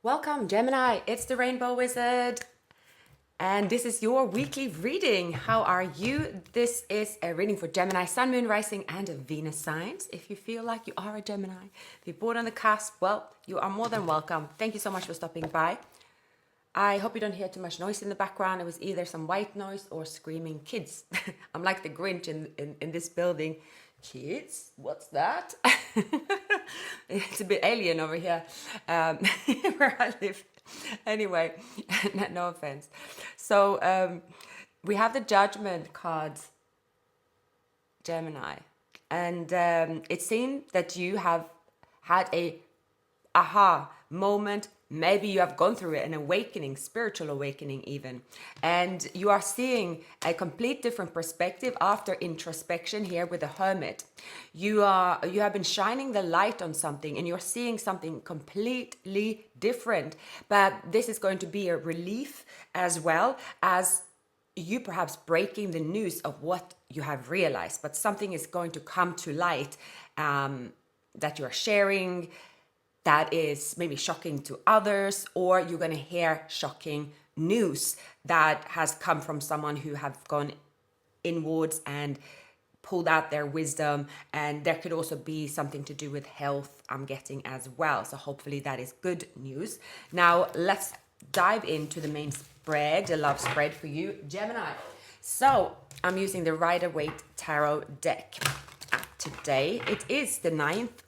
Welcome, Gemini. It's the Rainbow Wizard, and this is your weekly reading. How are you? This is a reading for Gemini, Sun, Moon, Rising, and Venus signs. If you feel like you are a Gemini, if you're born on the cusp, well, you are more than welcome. Thank you so much for stopping by. I hope you don't hear too much noise in the background. It was either some white noise or screaming kids. I'm like the Grinch in this building. Kids? What's that? It's a bit alien over here, where I live. Anyway, no offense. So we have the Judgment cards, Gemini. And it seems that you have had a aha moment. Maybe you have gone through an awakening, spiritual awakening even, and you are seeing a complete different perspective after introspection here with the Hermit. You have been shining the light on something and you're seeing something completely different, but this is going to be a relief as well as you perhaps breaking the news of what you have realized, but something is going to come to light that you're sharing that is maybe shocking to others, or you're going to hear shocking news that has come from someone who have gone inwards and pulled out their wisdom. And there could also be something to do with health, I'm getting as well. So hopefully that is good news. Now let's dive into the main spread, the love spread for you, Gemini. So I'm using the Rider-Waite Tarot deck today. It is the 9th.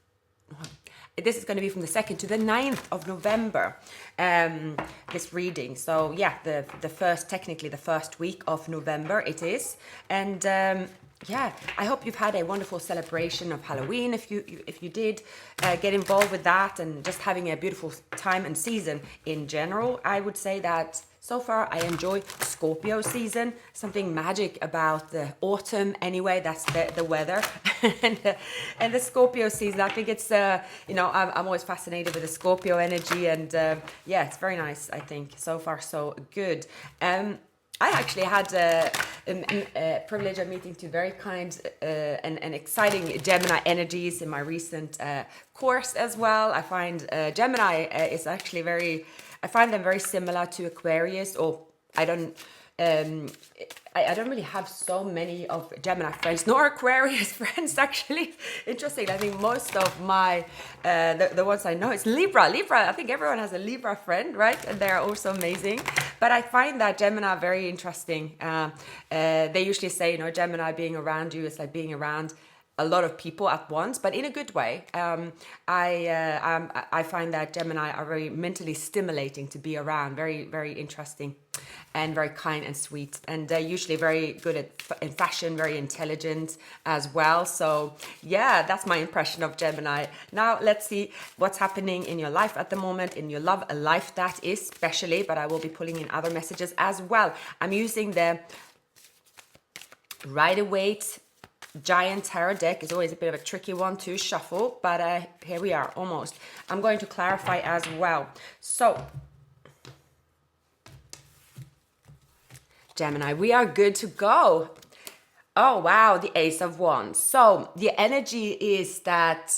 This is going to be from the 2nd to the 9th of November, this reading. So yeah, the first, technically the first week of November it is. And yeah, I hope you've had a wonderful celebration of Halloween. If you did get involved with that and just having a beautiful time and season in general, I would say that so far I enjoy Scorpio season. Something magic about the autumn anyway, that's the weather. and the Scorpio season, I think it's, I'm always fascinated with the Scorpio energy, and yeah, it's very nice, I think. So far, so good. I actually had a privilege of meeting two very kind and exciting Gemini energies in my recent course as well. I find Gemini is actually I find them very similar to Aquarius, or I don't really have so many of Gemini friends, nor Aquarius friends, actually. Interesting. I think most of my, the ones I know, it's Libra. I think everyone has a Libra friend, right? And they're also amazing. But I find that Gemini very interesting. They usually say, Gemini being around you is like being around a lot of people at once, but in a good way. I find that Gemini are very mentally stimulating to be around, very, very interesting and very kind and sweet, and usually very good in fashion, very intelligent as well. So yeah, that's my impression of Gemini. Now let's see what's happening in your life at the moment, in your love life that is especially, but I will be pulling in other messages as well. I'm using the Rider-Waite Giant Tarot deck. Is always a bit of a tricky one to shuffle, but here we are, almost. I'm going to clarify as well. So Gemini, we are good to go. Oh wow, the Ace of Wands. So the energy is that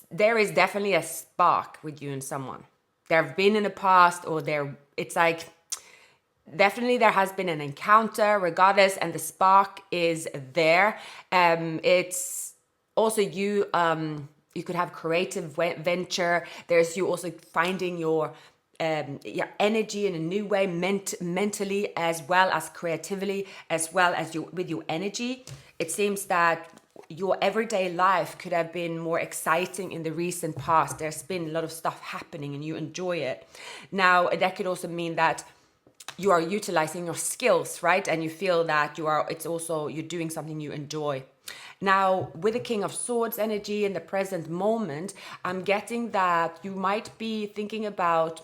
there is definitely a spark with you and someone. There have been in the past, or it's like definitely there has been an encounter regardless, and the spark is there. It's also you could have creative venture. There's you also finding your energy in a new way, mentally as well as creatively, as well as with your energy. It seems that your everyday life could have been more exciting in the recent past. There's been a lot of stuff happening and you enjoy it. Now that could also mean that you are utilizing your skills, right? And you feel that you're doing something you enjoy. Now, with the King of Swords energy in the present moment, I'm getting that you might be thinking about,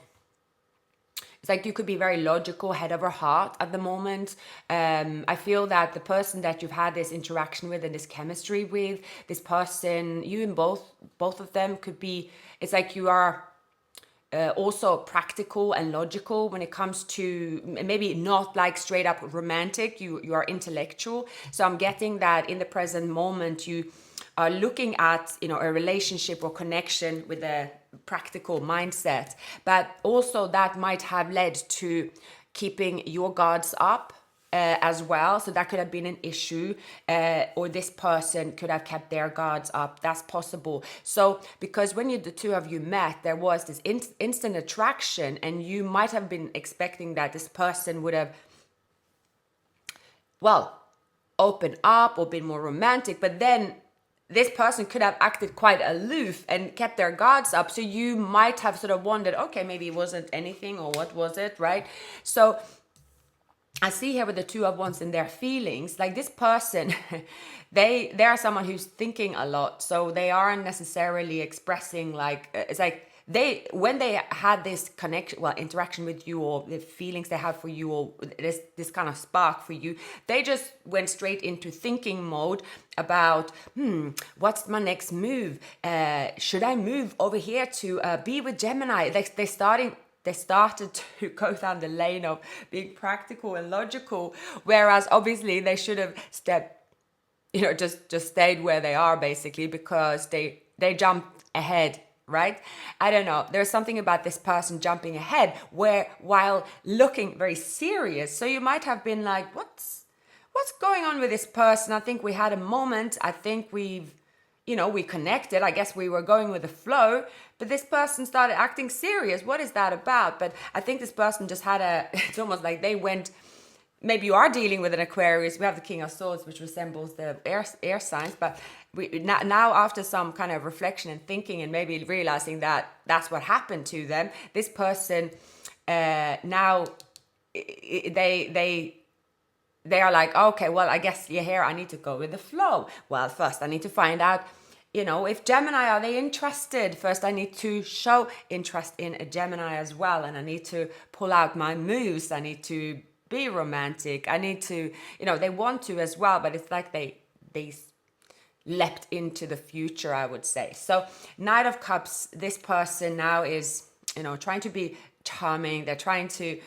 it's like you could be very logical, head over heart at the moment. I feel that the person that you've had this interaction with and this chemistry with, this person, you and both of them could be, it's like you are also practical and logical when it comes to maybe not like straight up romantic. You are intellectual. So I'm getting that in the present moment you are looking at a relationship or connection with practical mindset, but also that might have led to keeping your guards up as well. So that could have been an issue, or this person could have kept their guards up. That's possible. So because when the two of you met, there was this instant attraction, and you might have been expecting that this person would have, well, opened up or been more romantic, but then this person could have acted quite aloof and kept their guards up. So you might have sort of wondered, okay, maybe it wasn't anything, or what was it, right? So I see here with the Two of Wands and their feelings, like this person, they are someone who's thinking a lot. So they aren't necessarily expressing, like, it's like when they had this connection, well, interaction with you, or the feelings they have for you, or this kind of spark for you, they just went straight into thinking mode about, what's my next move? Should I move over here to be with Gemini? They started to go down the lane of being practical and logical, whereas obviously they should have just stayed where they are, basically, because they jumped ahead, right? I don't know. There's something about this person jumping ahead while looking very serious. So you might have been like, what's going on with this person? I think we had a moment. I think we connected. I guess we were going with the flow, but this person started acting serious. What is that about? But I think this person just had it's almost like they went, maybe you are dealing with an Aquarius. We have the King of Swords, which resembles the air signs, but now after some kind of reflection and thinking, and maybe realizing that that's what happened to them, this person now they are like, okay, well, I guess you're here, I need to go with the flow. Well, first I need to find out, if Gemini, are they interested? First, I need to show interest in a Gemini as well. And I need to pull out my moves. I need to be romantic. I need to, they want to as well, but it's like they leapt into the future, I would say. So Knight of Cups, this person now is, trying to be charming. They're trying to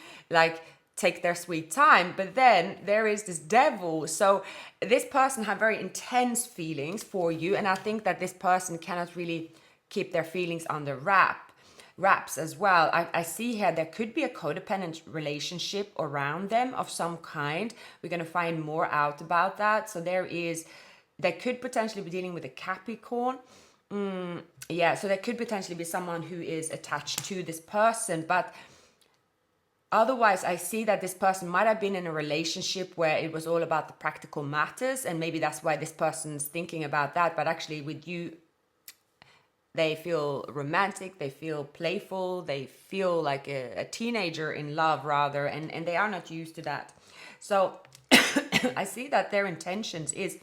take their sweet time, but then there is this Devil. So this person have very intense feelings for you, and I think that this person cannot really keep their feelings under wraps as well. I see here there could be a codependent relationship around them of some kind. We're going to find more out about that. So they could potentially be dealing with a Capricorn. So there could potentially be someone who is attached to this person, but otherwise, I see that this person might have been in a relationship where it was all about the practical matters, and maybe that's why this person's thinking about that. But actually with you, they feel romantic, they feel playful, they feel like a teenager in love rather, and they are not used to that. So I see that their intentions is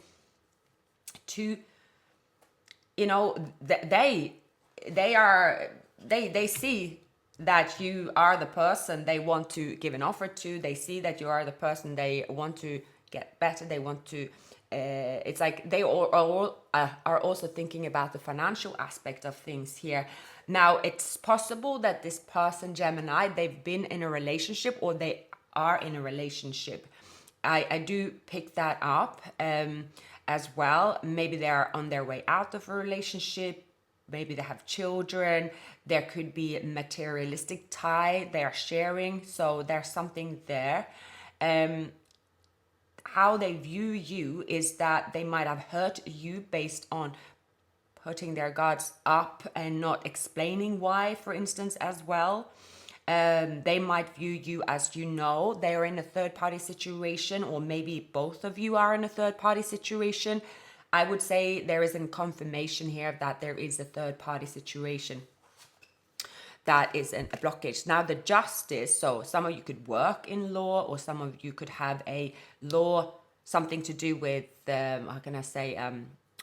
to, they see that you are the person they want to give an offer to. They see that you are the person they want to get better. They want to, it's like they all are also thinking about the financial aspect of things here. Now, it's possible that this person, Gemini, they've been in a relationship, or they are in a relationship. I do pick that up as well. Maybe they are on their way out of a relationship. Maybe they have children. There could be a materialistic tie they are sharing. So there's something there. How they view you is that they might have hurt you based on putting their guards up and not explaining why, for instance, as well. They might view you as, they are in a third party situation, or maybe both of you are in a third party situation. I would say there is a confirmation here that there is a third party situation that is a blockage. Now, the Justice, so some of you could work in law, or some of you could have a law, something to do with, a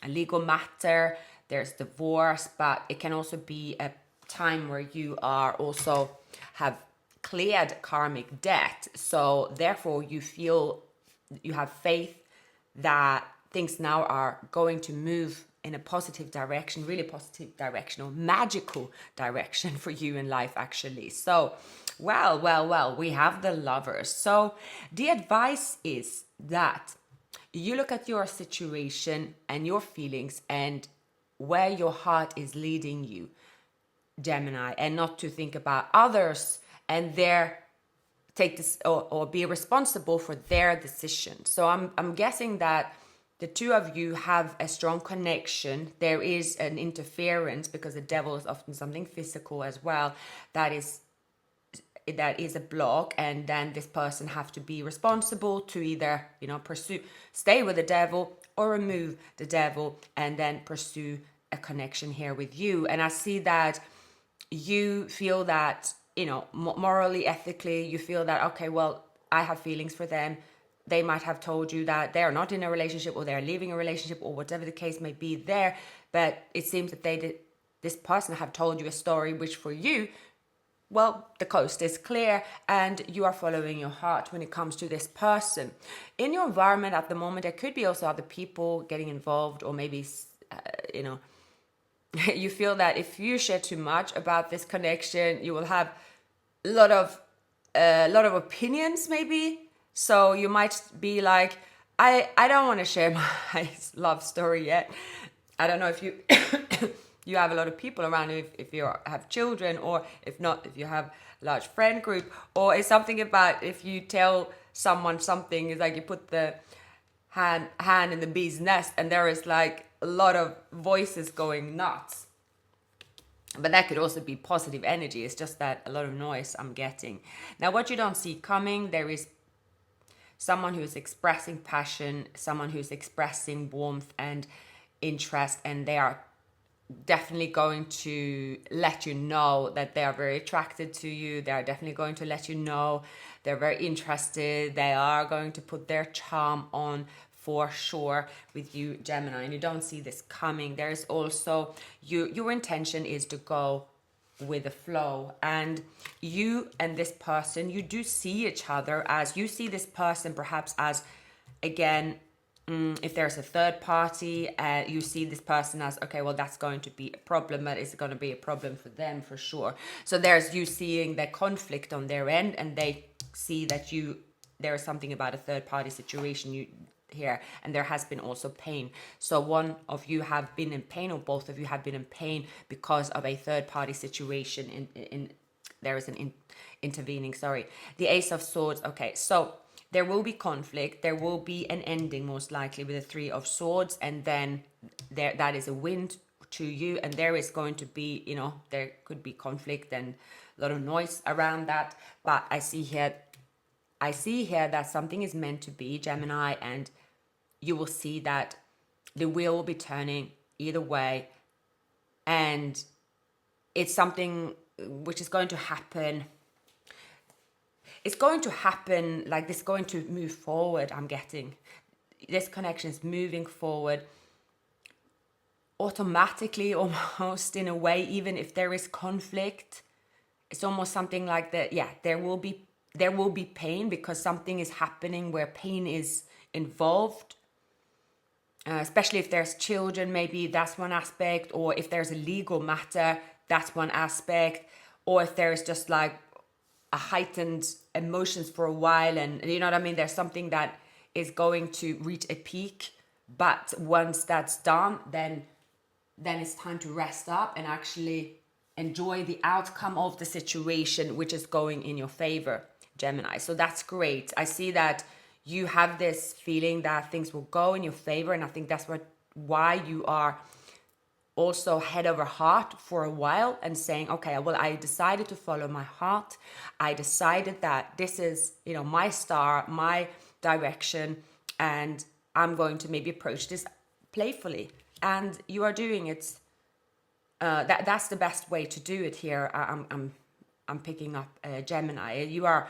legal matter. There's divorce, but it can also be a time where you are also have cleared karmic debt. So therefore you feel, you have faith that things now are going to move in a positive direction, really positive direction, or magical direction for you in life, actually. So, well, we have the Lovers. So the advice is that you look at your situation and your feelings and where your heart is leading you. Gemini, and not to think about others and their take this or be responsible for their decision. So I'm guessing that the two of you have a strong connection. There is an interference because the devil is often something physical as well. That is a block, and then this person have to be responsible to either stay with the devil or remove the devil and then pursue a connection here with you. And I see that you feel that morally, ethically, you feel that, okay, well, I have feelings for them. They might have told you that they're not in a relationship or they're leaving a relationship or whatever the case may be there, but it seems that this person have told you a story which for you, well, the coast is clear and you are following your heart when it comes to this person. In your environment at the moment, there could be also other people getting involved, or maybe, you feel that if you share too much about this connection, you will have a lot of opinions maybe. So you might be like, I don't want to share my love story yet. I don't know if you you have a lot of people around you, if you have children, or if not, if you have a large friend group, or it's something about if you tell someone something, it's like you put the hand in the bee's nest and there is like a lot of voices going nuts. But that could also be positive energy. It's just that a lot of noise I'm getting. Now, what you don't see coming, there is someone who is expressing passion, someone who's expressing warmth and interest, and they are definitely going to let you know that they are very attracted to you. They are definitely going to let you know they're very interested. They are going to put their charm on for sure with you, Gemini, and you don't see this coming. There's also your intention is to go with the flow, and you and this person, you do see each other as, you see this person perhaps as, again, if there's a third party, you see this person as, okay, well, that's going to be a problem, but it's going to be a problem for them for sure. So there's you seeing the conflict on their end, and they see that there is something about a third party situation here, and there has been also pain. So one of you have been in pain, or both of you have been in pain because of a third party situation. There is an intervening. Sorry, the Ace of Swords. Okay, so there will be conflict. There will be an ending most likely with the Three of Swords, and then that is a win to you. And there is going to be, there could be conflict and a lot of noise around that. But I see here that something is meant to be, Gemini, and you will see that the wheel will be turning either way, and it's something which is going to happen. It's going to happen like this, going to move forward. I'm getting this connection is moving forward automatically, almost in a way, even if there is conflict. It's almost something like that. Yeah, there will be pain because something is happening where pain is involved. Especially if there's children, maybe that's one aspect, or if there's a legal matter, that's one aspect, or if there's just like a heightened emotions for a while, and you know what I mean, there's something that is going to reach a peak, but once that's done, then it's time to rest up and actually enjoy the outcome of the situation, which is going in your favor, Gemini. So that's great. I see that you have this feeling that things will go in your favor, and I think that's why you are also head over heart for a while and saying, okay, well, I decided to follow my heart. I decided that this is, my star, my direction, and I'm going to maybe approach this playfully. And you are doing it. That's the best way to do it here. I'm picking up Gemini. You are.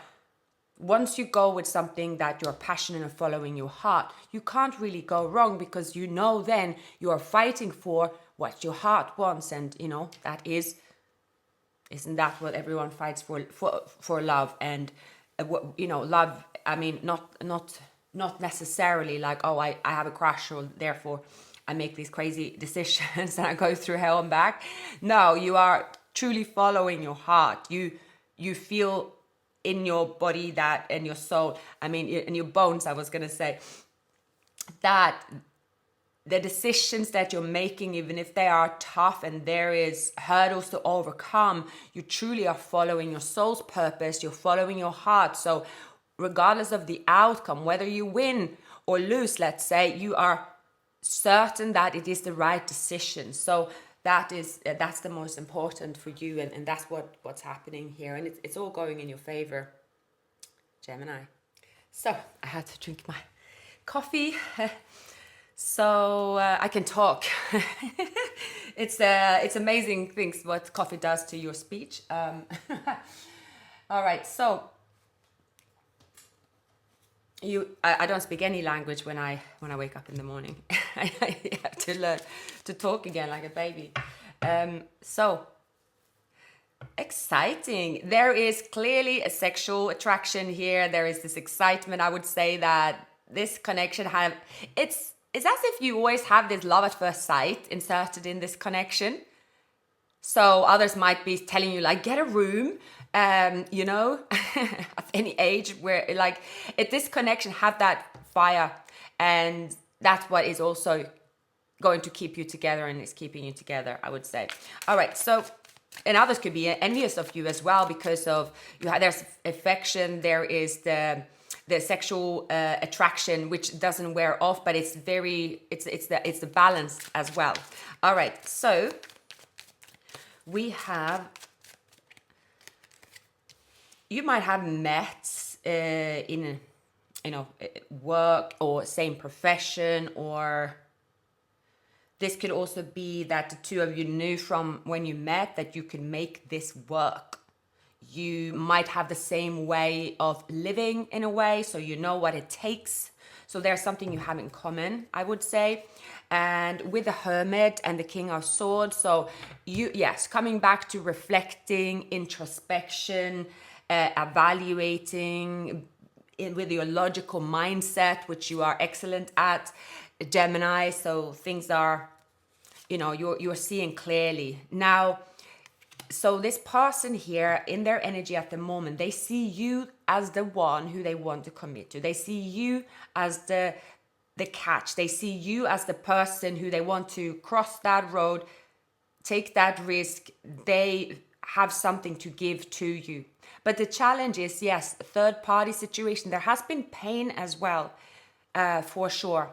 Once you go with something that you're passionate and following your heart, you can't really go wrong, because then you are fighting for what your heart wants, and that isn't that what everyone fights for love, and love. I mean, not necessarily like, oh, I have a crush, or therefore I make these crazy decisions and I go through hell and back. No, you are truly following your heart. You feel in your body that, and your soul, I mean in your bones, I was gonna say, that the decisions that you're making, even if they are tough and there is hurdles to overcome, you truly are following your soul's purpose, you're following your heart. So regardless of the outcome, whether you win or lose, let's say, you are certain that it is the right decision. So that's the most important for you, and that's what's happening here, and it's all going in your favor, Gemini. So I had to drink my coffee so I can talk. It's amazing things what coffee does to your speech. All right, so I don't speak any language when I wake up in the morning. I have to learn to talk again like a baby. So exciting. There is clearly a sexual attraction here. There is this excitement. I would say that this connection it's as if you always have this love at first sight inserted in this connection. So others might be telling you, like, get a room, you know, at any age, where like this connection have that fire, and that's what is also going to keep you together and is keeping you together, I would say. All right, so, and others could be envious of you as well because of there's affection, there is the sexual attraction, which doesn't wear off, but it's the balance as well. All right, so we have, you might have met in, you know, work or same profession, or this could also be that the two of you knew from when you met that you can make this work. You might have the same way of living in a way, so you know what it takes. So there's something you have in common, I would say. And with the Hermit and the King of Swords, so coming back to reflecting, introspection, evaluating with your logical mindset, which you are excellent at, Gemini. So things are, you know, you're seeing clearly. Now, so this person here, in their energy at the moment, they see you as the one who they want to commit to. They see you as the catch. They see you as the person who they want to cross that road, take that risk. They have something to give to you. But the challenge is, yes, third party situation. There has been pain as well, for sure.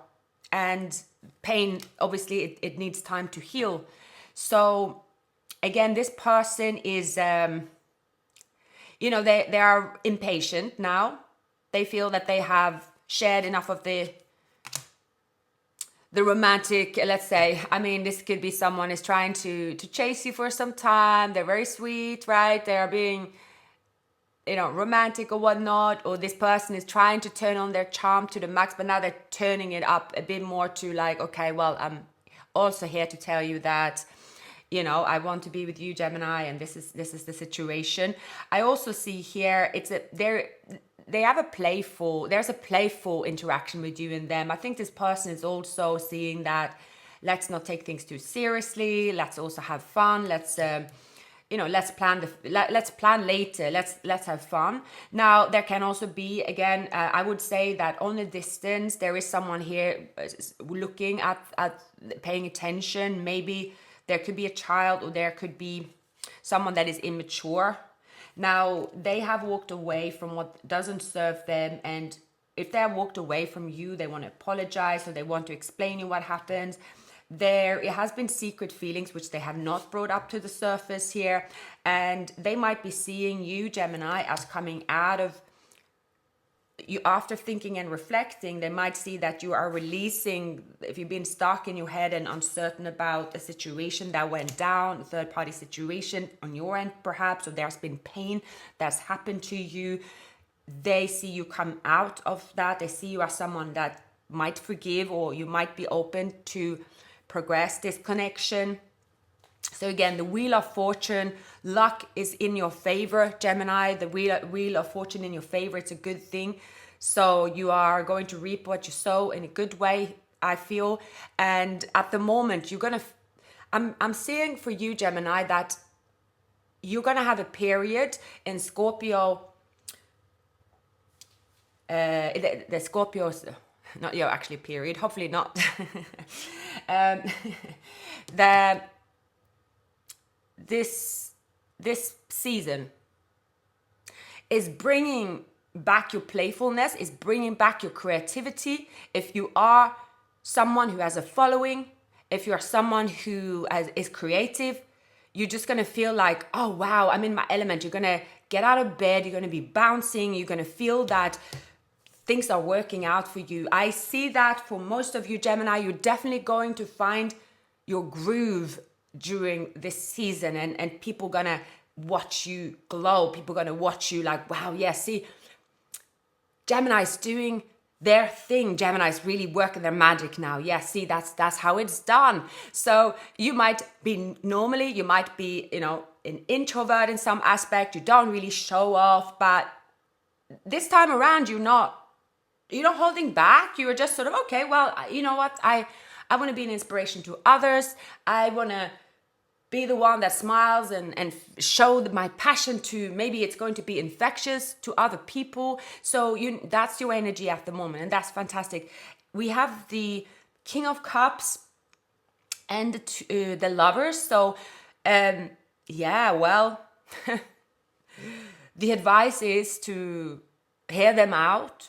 And pain, obviously, it needs time to heal. So again, this person is, you know, they are impatient now. They feel that they have shared enough of the romantic, let's say. I mean, this could be someone is trying to chase you for some time. They're very sweet, right? They're being, you know, romantic or whatnot. Or this person is trying to turn on their charm to the max, but now they're turning it up a bit more to like, okay, well, I'm also here to tell you that, you know, I want to be with you, Gemini, and this is the situation. I also see here there's a playful interaction with you and them. I think this person is also seeing that let's not take things too seriously. Let's also have fun. Let's let's plan later. Let's have fun. Now there can also be, again, I would say that on a distance there is someone here looking at paying attention. Maybe there could be a child, or there could be someone that is immature. Now, they have walked away from what doesn't serve them. And if they have walked away from you, they want to apologize, or they want to explain you what happened. It has been secret feelings, which they have not brought up to the surface here. And they might be seeing you, Gemini, as coming out of you. After thinking and reflecting, they might see that you are releasing, if you've been stuck in your head and uncertain about a situation that went down, a third party situation on your end perhaps, or there's been pain that's happened to you. They see you come out of that. They see you as someone that might forgive, or you might be open to progress this connection. So again, the Wheel of Fortune, luck is in your favor, Gemini. The Wheel of Fortune in your favor, it's a good thing. So you are going to reap what you sow in a good way, I feel. And at the moment, I'm seeing for you, Gemini, that you're going to have a period in Scorpio. The Scorpios, not yo, actually period, hopefully not. um, the this season is bringing back your playfulness, is bringing back your creativity. If you are someone who has a following, if you're someone who is creative, you're just going to feel like, oh wow, I'm in my element. You're going to get out of bed, you're going to be bouncing, you're going to feel that things are working out for you. I see that for most of you Gemini, you're definitely going to find your groove during this season, and people gonna watch you glow. People gonna watch you like, wow, yeah, see, Gemini's doing their thing. Gemini's really working their magic now. Yeah, see, that's how it's done. So you might be normally, you might be, an introvert in some aspect. You don't really show off, but this time around, you're not holding back. You're just sort of, okay, well, you know what? I want to be an inspiration to others. I want to be the one that smiles and show my passion to, maybe it's going to be infectious to other people. So that's your energy at the moment, and that's fantastic. We have the King of Cups and the Lovers. So yeah, well, the advice is to hear them out.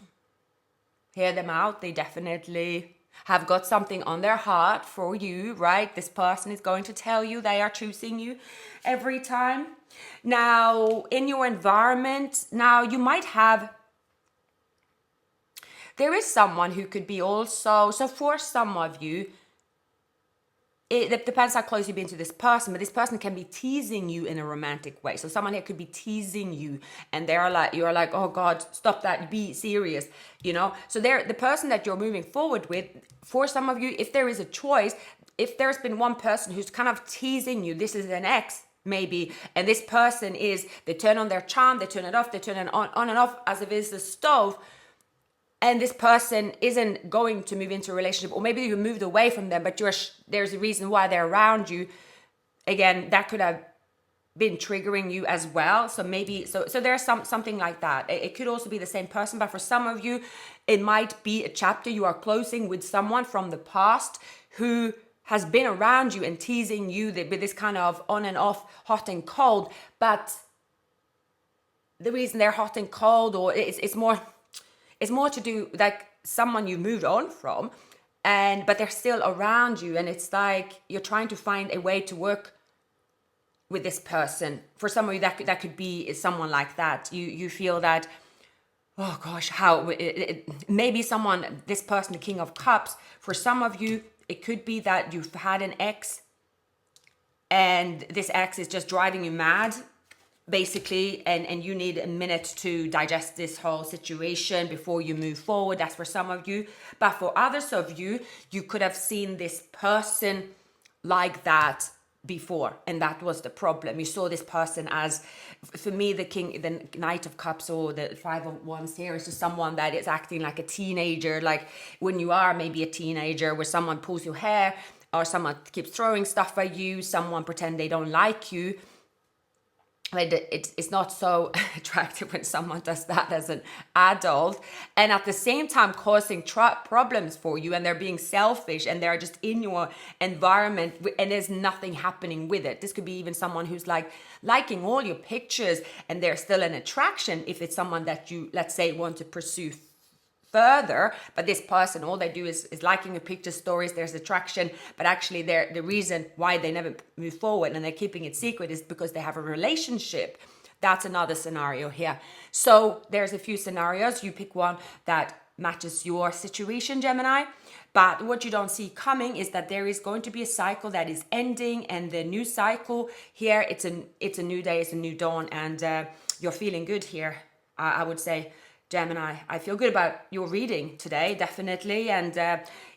They definitely have got something on their heart for you, right? This person is going to tell you they are choosing you every time. Now, in your environment, now you might have, there is someone who could be also, so for some of you, it depends how close you've been to this person, but this person can be teasing you in a romantic way. So someone here could be teasing you, and you're like, oh God, stop that, be serious, So the person that you're moving forward with, for some of you, if there is a choice, if there's been one person who's kind of teasing you, this is an ex maybe, and this person they turn on their charm, they turn it off, they turn it on and off as if it's a stove. And this person isn't going to move into a relationship, or maybe you moved away from them, but there's a reason why they're around you. Again, that could have been triggering you as well. So maybe, so there's something like that. It could also be the same person, but for some of you, it might be a chapter you are closing with someone from the past who has been around you and teasing you with this kind of on and off, hot and cold. But the reason they're hot and cold, or it's more to do like someone you moved on from, but they're still around you, and it's like you're trying to find a way to work with this person. For some of you, that could be someone like that. You feel that, oh gosh, how maybe this person, the King of Cups. For some of you, it could be that you've had an ex, and this ex is just driving you mad, basically, and you need a minute to digest this whole situation before you move forward. That's for some of you. But for others of you, you could have seen this person like that before, and that was the problem. You saw this person as, for me, the Knight of Cups or the Five of Wands here is just someone that is acting like a teenager, like when you are maybe a teenager, where someone pulls your hair, or someone keeps throwing stuff at you, someone pretend they don't like you. But it's not so attractive when someone does that as an adult, and at the same time causing problems for you, and they're being selfish, and they're just in your environment, and there's nothing happening with it. This could be even someone who's like liking all your pictures, and there's still an attraction if it's someone that you, let's say, want to pursue further. But this person, all they do is liking your picture stories, there's attraction, but actually the reason why they never move forward and they're keeping it secret is because they have a relationship. That's another scenario here. So there's a few scenarios. You pick one that matches your situation, Gemini. But what you don't see coming is that there is going to be a cycle that is ending, and the new cycle here, it's a new day, it's a new dawn, and you're feeling good here, I would say, Gemini. I feel good about your reading today, definitely. And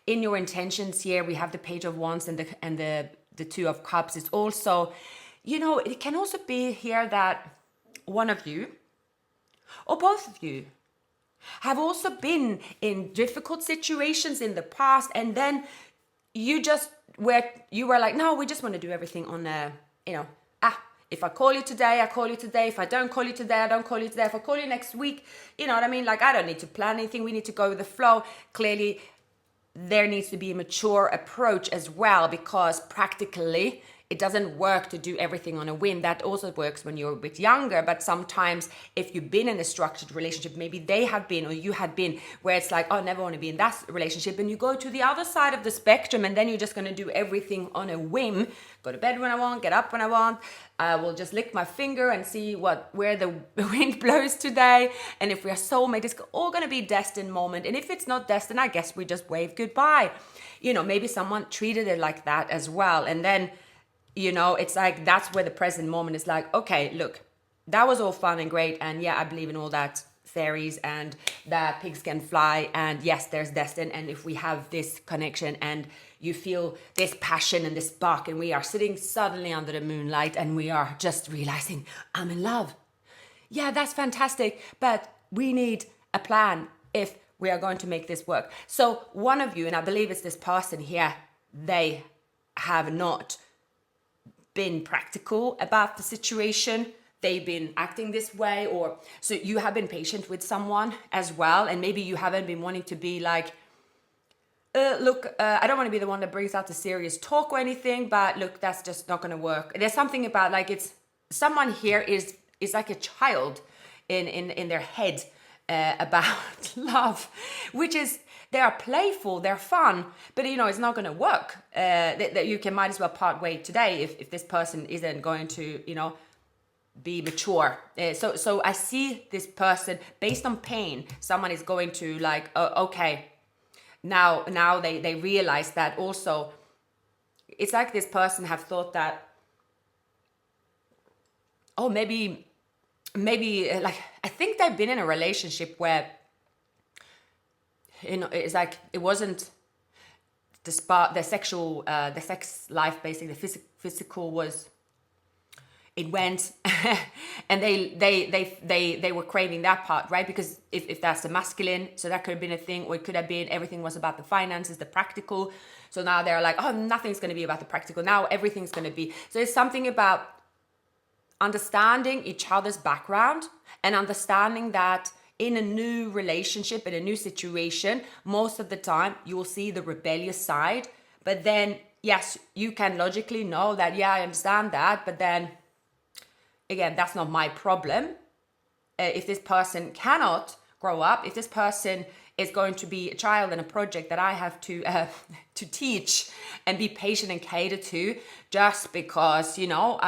in your intentions here, we have the Page of Wands and the Two of Cups. It's also, it can also be here that one of you or both of you have also been in difficult situations in the past, and then you were like, no, we just want to do everything on If I call you today, I call you today. If I don't call you today, I don't call you today. If I call you next week, you know what I mean? Like, I don't need to plan anything. We need to go with the flow. Clearly, there needs to be a mature approach as well, because practically it doesn't work to do everything on a whim. That also works when you're a bit younger, but sometimes if you've been in a structured relationship, maybe they have been or you had been, where it's like, oh, I never want to be in that relationship, and you go to the other side of the spectrum, and then you're just going to do everything on a whim. Go to bed when I want, get up when I want. I will just lick my finger and see where the wind blows today. And if we are soulmates, it's all going to be destined moment. And if it's not destined, I guess we just wave goodbye. You know, maybe someone treated it like that as well. And then, you know, it's like, that's where the present moment is like, okay, look, that was all fun and great. And yeah, I believe in all that fairies and that pigs can fly. And yes, there's destined. And if we have this connection and you feel this passion and this spark, and we are sitting suddenly under the moonlight and we are just realizing, I'm in love. Yeah, that's fantastic. But we need a plan if we are going to make this work. So one of you, and I believe it's this person here, they have not been practical about the situation. They've been acting this way, or so you have been patient with someone as well. And maybe you haven't been wanting to be like, look, I don't want to be the one that brings out the serious talk or anything, but look, that's just not going to work. There's something about like, it's someone here is like a child in their head about love, which is, they are playful, they're fun, but you know, it's not going to work. That you can might as well part way today if this person isn't going to, you know, be mature. So I see this person based on pain. Someone is going to like, oh, okay. Now they realize that also, it's like this person have thought that, oh, maybe like, I think they've been in a relationship where, you know, it's like, it wasn't the spark, the sexual, the sex life, basically the physical was, it went, and they were craving that part, right? Because if that's the masculine, so that could have been a thing, or it could have been everything was about the finances, the practical. So now they're like, oh, nothing's going to be about the practical. Now everything's going to be. So it's something about understanding each other's background and understanding that in a new relationship, in a new situation, most of the time you will see the rebellious side. But then, yes, you can logically know that, yeah, I understand that, but then again, that's not my problem. If this person cannot grow up, if this person is going to be a child and a project that I have to teach and be patient and cater to, just because, you know,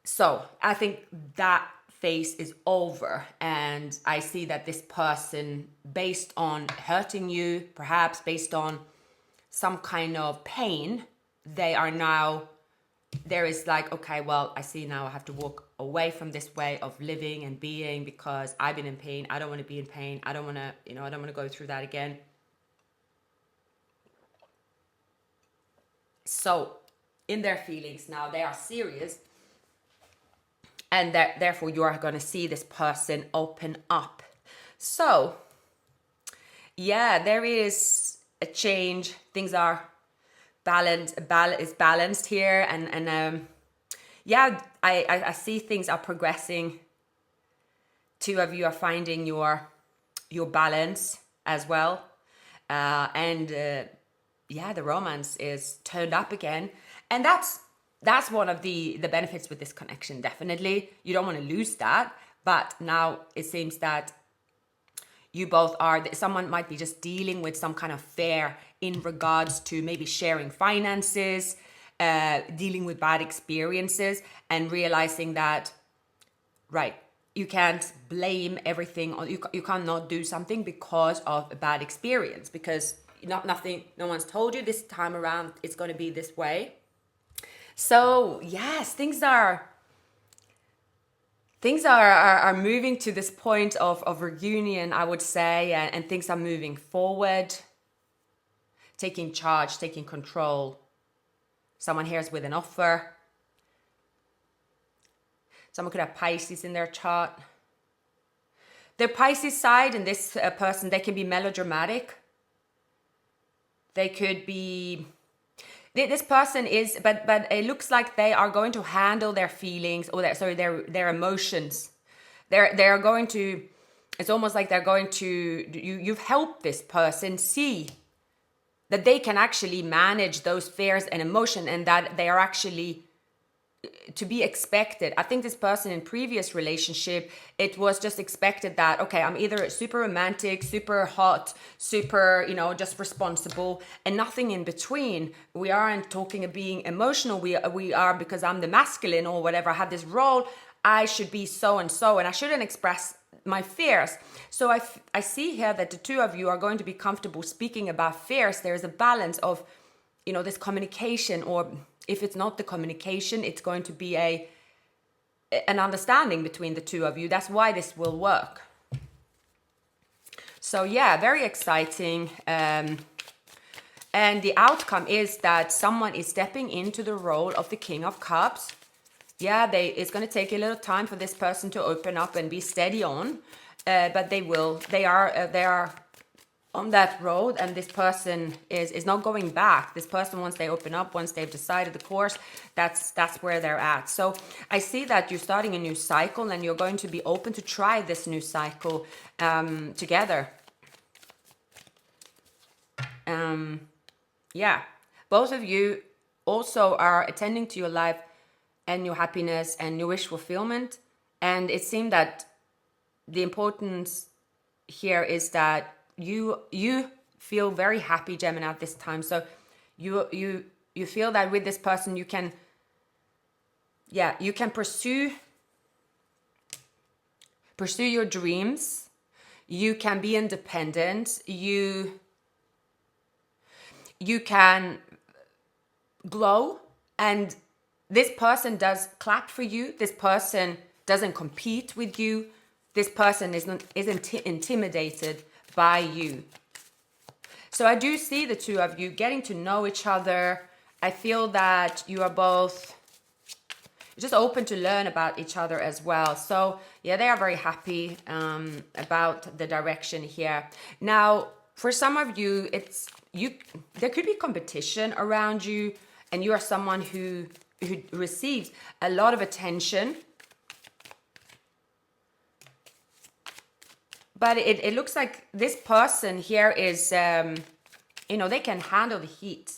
so I think that phase is over, and I see that this person, based on hurting you, perhaps based on some kind of pain, they are now, there is like, okay, well, I see now I have to walk away from this way of living and being because I've been in pain. I don't want to be in pain. I don't want to, you know, I don't want to go through that again. So in their feelings now, they are serious. And that, therefore, you are going to see this person open up. So, yeah, there is a change. Things are balanced here, and yeah, I see things are progressing. Two of you are finding your balance as well, and yeah, the romance is turned up again, and that's one of the benefits with this connection. Definitely, you don't want to lose that, but now it seems that you both are, someone might be just dealing with some kind of fear in regards to maybe sharing finances, dealing with bad experiences, and realizing that, right, you can't blame everything on, you cannot do something because of a bad experience, because no one's told you this time around it's going to be this way. So yes, things are moving to this point of reunion, I would say, and things are moving forward, taking charge, taking control. Someone here is with an offer. Someone could have Pisces in their chart. Their Pisces side and this person, they can be melodramatic. They could be, this person is, but it looks like they are going to handle their feelings, or their emotions. They're going to, it's almost like they're going to, you've helped this person see that they can actually manage those fears and emotion, and that they are actually to be expected. I think this person in previous relationship, it was just expected that, okay, I'm either super romantic, super hot, super, just responsible, and nothing in between. We aren't talking of being emotional. We are, because I'm the masculine or whatever, I have this role, I should be so and so, and I shouldn't express my fears. So I see here that the two of you are going to be comfortable speaking about fears. There's a balance of, this communication, or if it's not the communication, it's going to be an understanding between the two of you. That's why this will work. So yeah, very exciting. And the outcome is that someone is stepping into the role of the King of Cups. Yeah, it's going to take a little time for this person to open up and be steady on, but they will. They are on that road, and this person is not going back. This person, once they open up, once they've decided the course, that's where they're at. So I see that you're starting a new cycle, and you're going to be open to try this new cycle together. Yeah, both of you also are attending to your life and your happiness and your wish fulfillment. And it seemed that the importance here is that you feel very happy, Gemini, at this time. So you feel that with this person you can pursue your dreams. You can be independent. You can glow, and this person does clap for you. This person doesn't compete with you. This person isn't intimidated by you. So I do see the two of you getting to know each other. I feel that you are both just open to learn about each other as well. So yeah, they are very happy about the direction here. Now, for some of you, there could be competition around you, and you are someone who receives a lot of attention. But it looks like this person here is, they can handle the heat.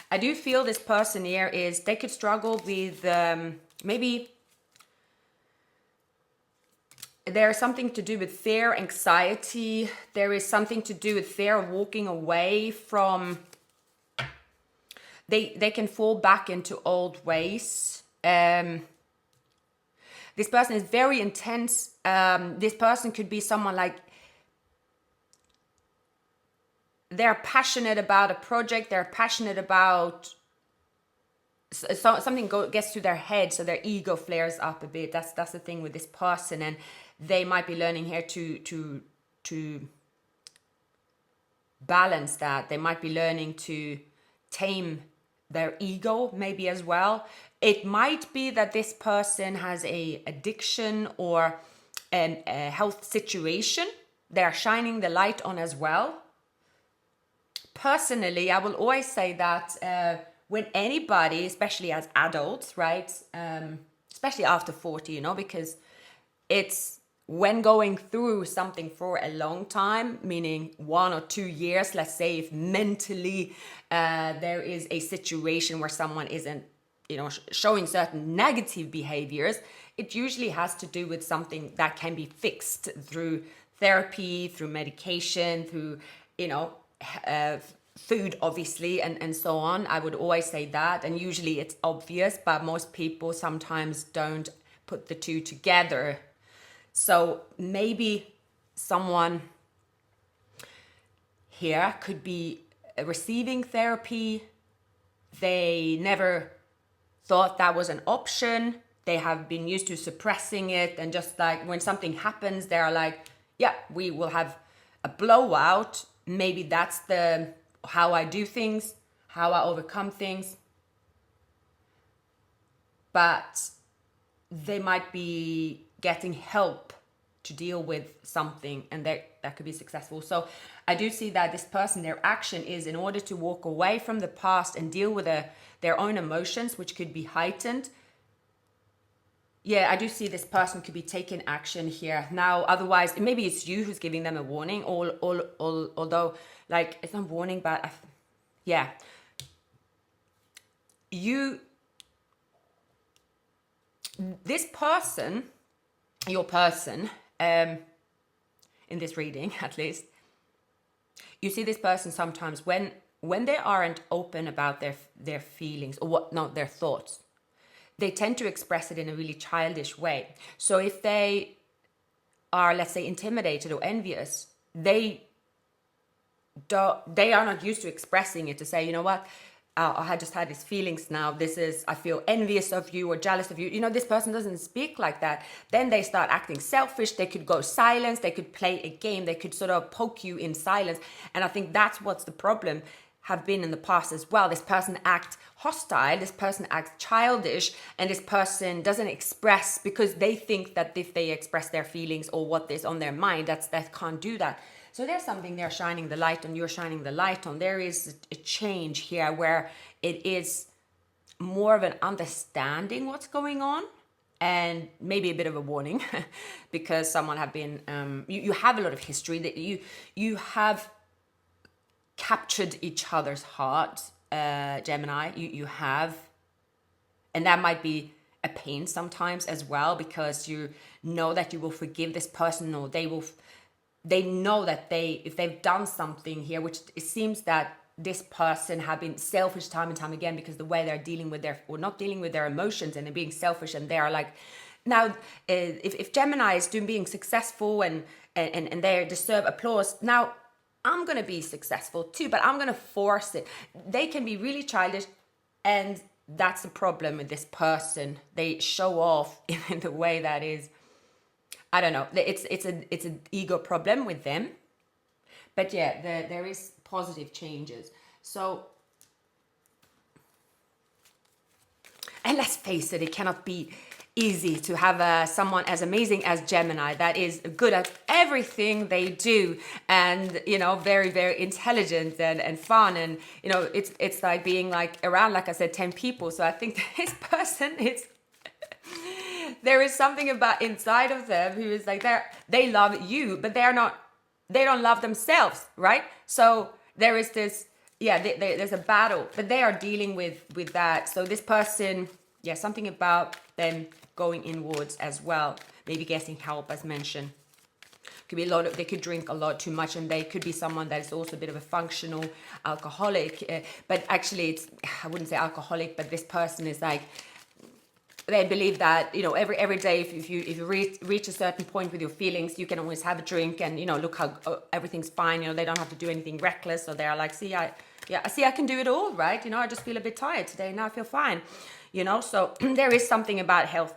I do feel this person here they could struggle with, maybe there's something to do with fear, anxiety. There is something to do with fear of walking away from, they can fall back into old ways. This person is very intense. This person could be someone like, they're passionate about a project. They're passionate about something gets to their head, so their ego flares up a bit. That's the thing with this person, and they might be learning here to balance that. They might be learning to tame their ego maybe as well. It might be that this person has a addiction or a health situation they're shining the light on as well. Personally, I will always say that when anybody, especially as adults, right, especially after 40, because it's when going through something for a long time, meaning 1 or 2 years, let's say, if mentally there is a situation where someone isn't, showing certain negative behaviors, it usually has to do with something that can be fixed through therapy, through medication, through, food, obviously, and so on. I would always say that. And usually it's obvious, but most people sometimes don't put the two together. So maybe someone here could be receiving therapy. They never thought that was an option. They have been used to suppressing it, and just like when something happens, they're like, yeah, we will have a blowout. Maybe that's how I do things, how I overcome things. But they might be getting help to deal with something, and that could be successful. So I do see that this person, their action is in order to walk away from the past and deal with their own emotions, which could be heightened. Yeah, I do see this person could be taking action here. Now, otherwise, maybe it's you who's giving them a warning, although, like, it's not warning, but yeah. This person, your person, in this reading at least, you see this person sometimes when they aren't open about their feelings or their thoughts, they tend to express it in a really childish way. So if they are, let's say, intimidated or envious, they are not used to expressing it, to say, you know what, I had just had these feelings now. I feel envious of you or jealous of you. You know, this person doesn't speak like that. Then they start acting selfish. They could go silence. They could play a game. They could sort of poke you in silence. And I think that's what's the problem have been in the past as well. This person acts hostile. This person acts childish. And this person doesn't express, because they think that if they express their feelings or what is on their mind, that can't do that. So there's something they're shining the light on, you're shining the light on. There is a change here where it is more of an understanding what's going on, and maybe a bit of a warning because someone have been, you have a lot of history that you have captured each other's heart, Gemini, you have, and that might be a pain sometimes as well, because you know that you will forgive this person, or they know that if they've done something here, which it seems that this person have been selfish time and time again, because the way they're dealing with not dealing with their emotions, and they're being selfish, and they are like, now if Gemini is being successful and they deserve applause, now I'm going to be successful too, but I'm going to force it. They can be really childish, and that's the problem with this person. They show off in the way that is, I don't know. It's an ego problem with them, but yeah, there is positive changes. So, and let's face it cannot be easy to have someone as amazing as Gemini, that is good at everything they do, and you know, very, very intelligent and fun, and you know, it's like being like around, like I said, 10 people. So I think this person is. There is something about inside of them who is like they love you, but they don't love themselves, right? So there is this, there's a battle, but they are dealing with that. So this person, something about them going inwards as well, maybe getting help, as mentioned. Could be they could drink a lot too much, and they could be someone that is also a bit of a functional alcoholic, but actually I wouldn't say alcoholic, but this person is like, they believe that, you know, every day if you reach a certain point with your feelings, you can always have a drink, and you know, look how everything's fine. You know, they don't have to do anything reckless. So they're like, I can do it all, right? You know, I just feel a bit tired today. Now I feel fine. You know, so there is something about health.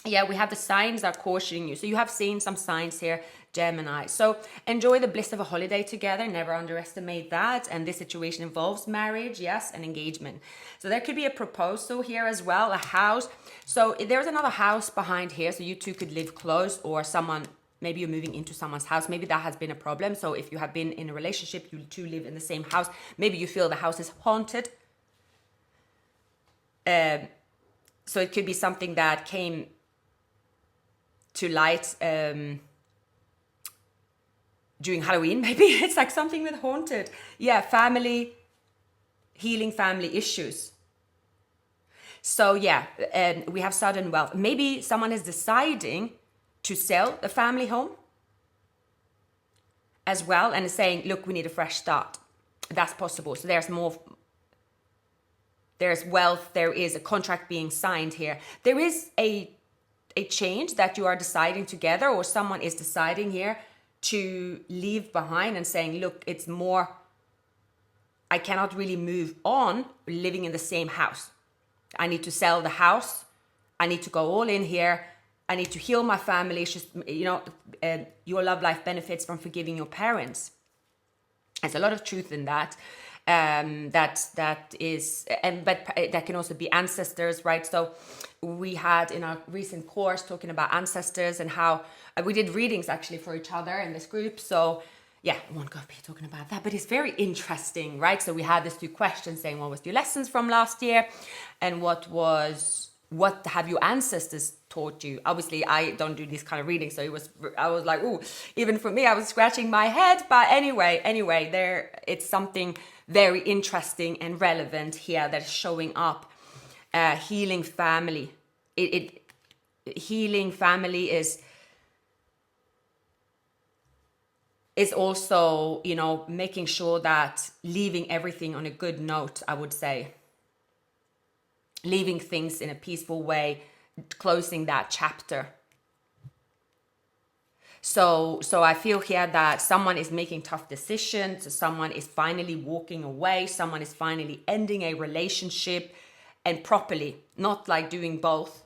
Yeah, we have the signs are cautioning you. So you have seen some signs here, Gemini. So enjoy the bliss of a holiday together. Never underestimate that. And this situation involves marriage, yes, and engagement. So there could be a proposal here as well, a house. So there's another house behind here. So you two could live close, or maybe you're moving into someone's house. Maybe that has been a problem. So if you have been in a relationship, you two live in the same house. Maybe you feel the house is haunted. So it could be something that came to light during Halloween, maybe. It's like something with haunted. Yeah, family, healing family issues. So yeah, we have sudden wealth. Maybe someone is deciding to sell the family home as well, and is saying, look, we need a fresh start. That's possible. So there's wealth, there is a contract being signed here. There is a change that you are deciding together, or someone is deciding here to leave behind and saying, look, it's more, I cannot really move on living in the same house. I need to sell the house. I need to go all in here. I need to heal my family. It's just, you know, your love life benefits from forgiving your parents. There's a lot of truth in that. that is, but that can also be ancestors, right? So we had in our recent course talking about ancestors and how we did readings actually for each other in this group. So yeah, I won't go be talking about that, but it's very interesting, right? So we had these two questions saying, what was your lessons from last year, and what have your ancestors taught you? Obviously, I don't do this kind of reading, so I was like, ooh, even for me, I was scratching my head. But anyway, it's something very interesting and relevant here that is showing up. Healing family. Healing family is also, making sure that leaving everything on a good note, I would say. Leaving things in a peaceful way, closing that chapter. So I feel here that someone is making tough decisions, someone is finally walking away, someone is finally ending a relationship, and properly, not like doing both.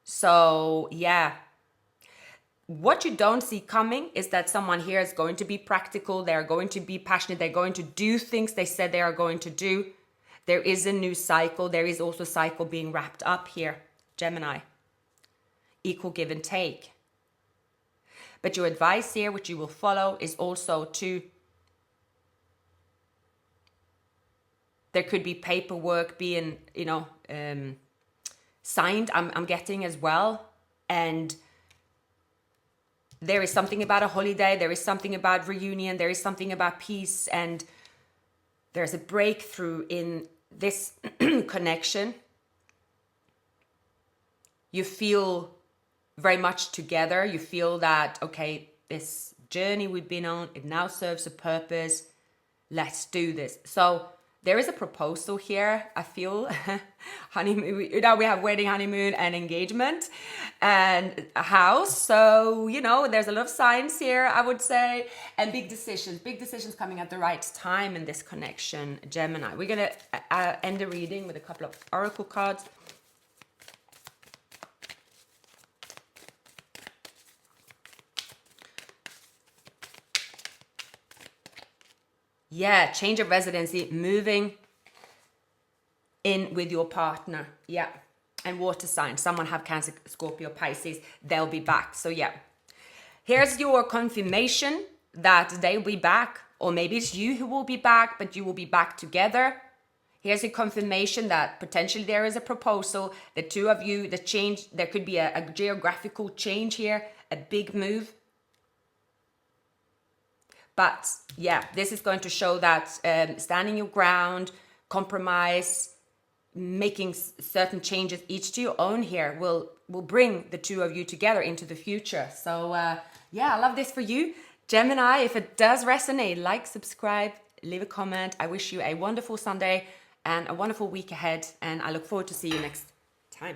So yeah. What you don't see coming is that someone here is going to be practical. They're going to be passionate. They're going to do things they said they are going to do. There is a new cycle. There is also a cycle being wrapped up here, Gemini. Equal give and take. But your advice here, which you will follow, is also to, there could be paperwork being, signed, I'm getting as well. And there is something about a holiday, there is something about reunion, there is something about peace, and there's a breakthrough in this connection. You feel very much together. You feel that, okay, this journey we've been on, it now serves a purpose. Let's do this. So there is a proposal here, I feel. Honeymoon, we have wedding, honeymoon, and engagement, and a house. So, there's a lot of signs here, I would say, and big decisions coming at the right time in this connection, Gemini. We're going to end the reading with a couple of oracle cards. Yeah, change of residency, moving in with your partner. Yeah. And water sign. Someone have Cancer, Scorpio, Pisces. They'll be back. So yeah. Here's your confirmation that they'll be back. Or maybe it's you who will be back, but you will be back together. Here's a confirmation that potentially there is a proposal. The two of you, the change, there could be a geographical change here. A big move. But yeah, this is going to show that standing your ground, compromise, making certain changes each to your own here will bring the two of you together into the future. So yeah, I love this for you. Gemini, if it does resonate, like, subscribe, leave a comment. I wish you a wonderful Sunday and a wonderful week ahead. And I look forward to see you next time.